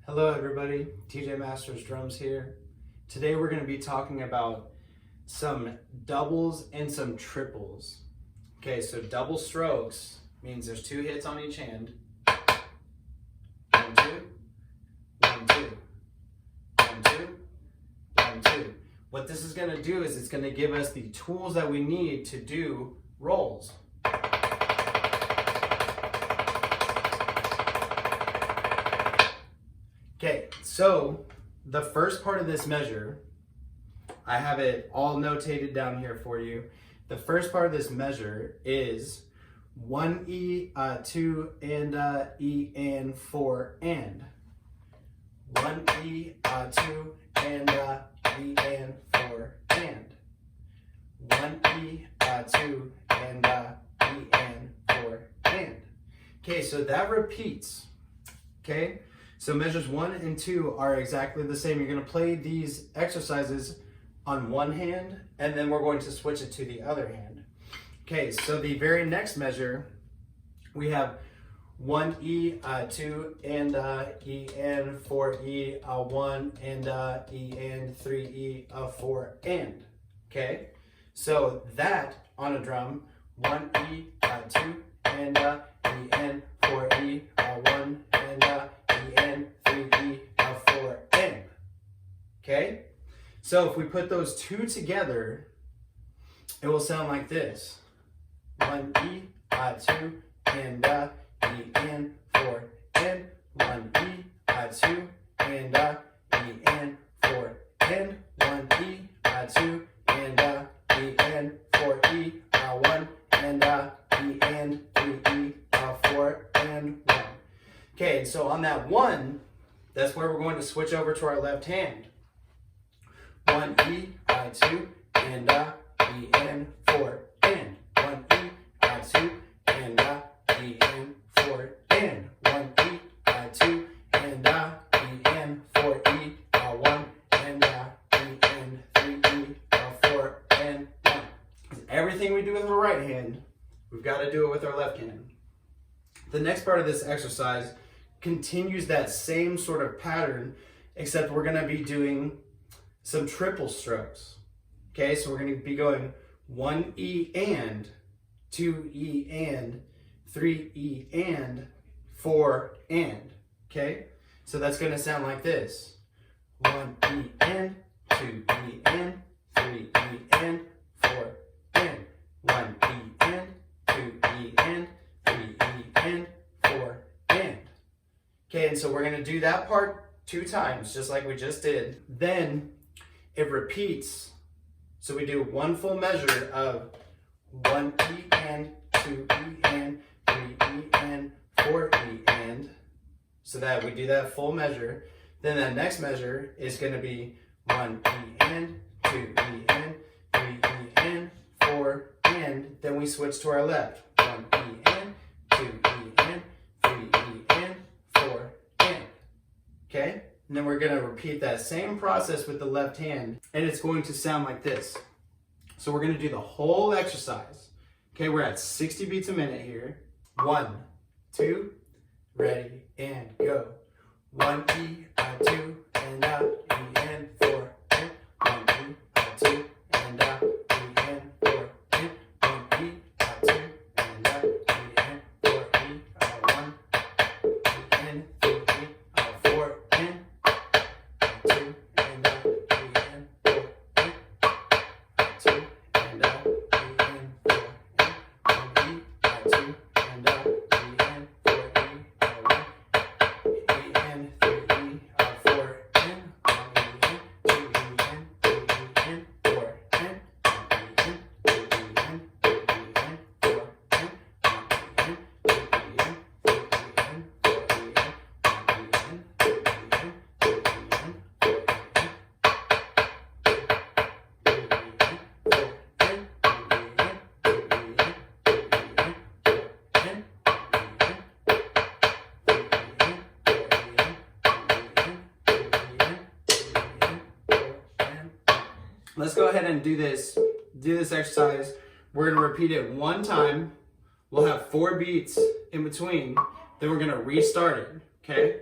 Hello everybody, TJ Masters Drums here. Today we're going to be talking about some doubles and some triples. Okay, so double strokes means there's two hits on each hand. 1, 2, 1, 2, 1, 2, 1, 2. What this is going to do is it's going to give us the tools that we need to do rolls. Okay, so the first part of this measure, I have it all notated down here for you. The first part of this measure is 1 E, 2 and E and 4 and. 1 E, 2 and E and 4 and. 1 E, 2 and E and 4 and. Okay, so that repeats. Okay. So measures 1 and 2 are exactly the same. You're going to play these exercises on one hand, and then we're going to switch it to the other hand. Okay, so the very next measure, we have 1 E, 2 and E and 4 E, 1 and E and 3 E, 4 and. Okay, so that on a drum, 1 E, 2 and E and 4 E, 1 and E and 3 E, 4 and. Okay, so if we put those two together, it will sound like this: 1 E, 2 and E and 4 and. 1 E, 2 and E and 4 and. 1 E, 2 and E and 4 E, 1 and E and 3 E, 4 and 1. Okay, so on that 1, that's where we're going to switch over to our left hand. 1 E, 2 and E and 4 and. 1 E, 2 and E and 4 and. 1 E, 2 and E and 4 E, 1 and E and 3 E, 4 and 1. Everything we do with our right hand, we've got to do it with our left hand. The next part of this exercise continues that same sort of pattern, except we're going to be doing some triple strokes. Okay, so we're going to be going 1 E and, 2 E and, 3 E and, 4 and. Okay, so that's going to sound like this: 1 E and, 2 E and, 3 E and, 4 and. 1 E and, 2 E and, 3 E and, 4 and. Okay, and so we're going to do that part 2 times, just like we just did. Then it repeats. So we do one full measure of 1 E and, 2 E and, 3 E and, 4 E and. So that we do that full measure. Then that next measure is going to be 1 E and, 2 E and, 3 E and, 4 and. Then we switch to our left. 1 E and, 2 E and, 3 E and, 4 and. Okay? And then we're going to repeat that same process with the left hand, and it's going to sound like this. So we're going to do the whole exercise. Okay, we're at 60 beats a minute here. 1, 2, ready, and go. 1 E, 2 and E and 4 and. 1 E, 2 and E and 4 and. 1 E, 2 and E and 4 E, 1 E and 3 E, 4 and. 2 and E and 4 and. 2 and E and 4 and. 1 E, 2 and E and 4 E, 1 E and 3 E, 4 and. 1 E and 2 E and 3 E and 4 and. 1 E and 2 E and 3 E and 4 and. 1 E and 2 E and 3 E and 4 E and. 1 E and 2 E and 3 E and 4 E and. Let's go ahead and do this exercise. We're going to repeat it 1 time. We'll have 4 beats in between. Then we're going to restart it. Okay?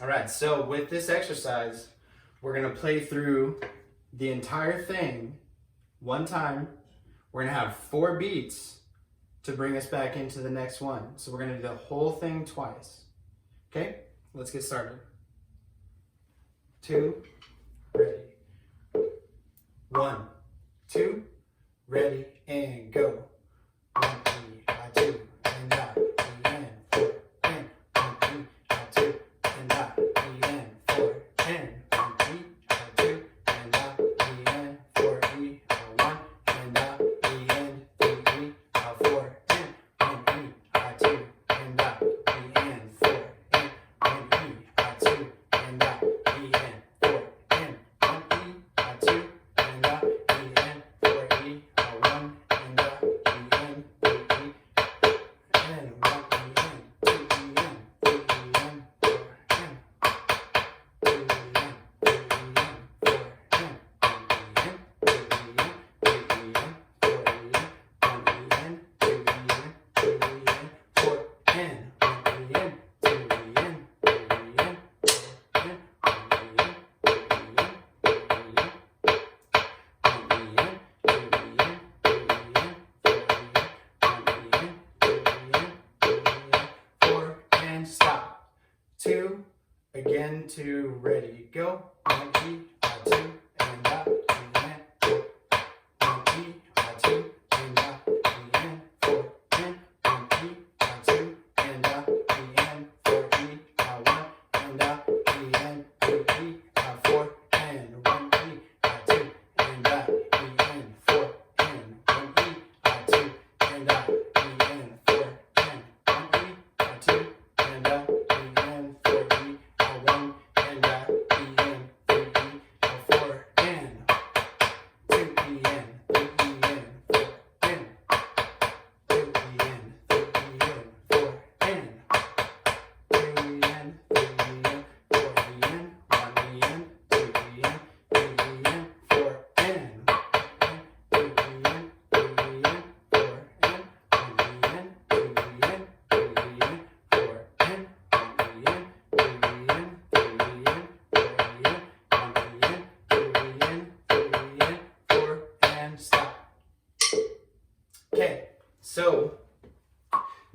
All right, so with this exercise, we're gonna play through the entire thing one time. We're gonna have 4 beats to bring us back into the next one. So we're gonna do the whole thing twice. Okay, let's get started. 2, ready. 1, 2, ready, and go. 1, 2, and out, and 4, and 1, 2, and out, and 4, and 1, 2, and out, and 4, 1, and out, and 3, 4, and 1, 2, and out, and 4, and 1, 2, and out, and 4, and 1, 2, and out, and 4, 1, and out, and 3, and 1, 2, and 4, and stop. 2, again, 2, ready, go. 1, 2, and up, and 4, 1, 2, and up, and 4, and 1, 2, and up, and 4, 1, and up, and 3, 4, and 1, 2, and up, and 4, and 1, 2, and up, and 4, and 1, 2, and up, and 4, 1, and up, and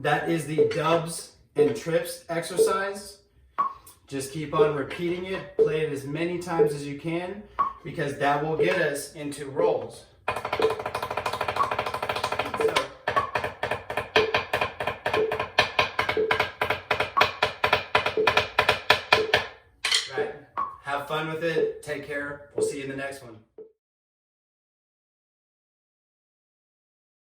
That is the dubs and trips exercise. Just keep on repeating it. Play it as many times as you can because that will get us into rolls. So, right. Have fun with it. Take care. We'll see you in the next one.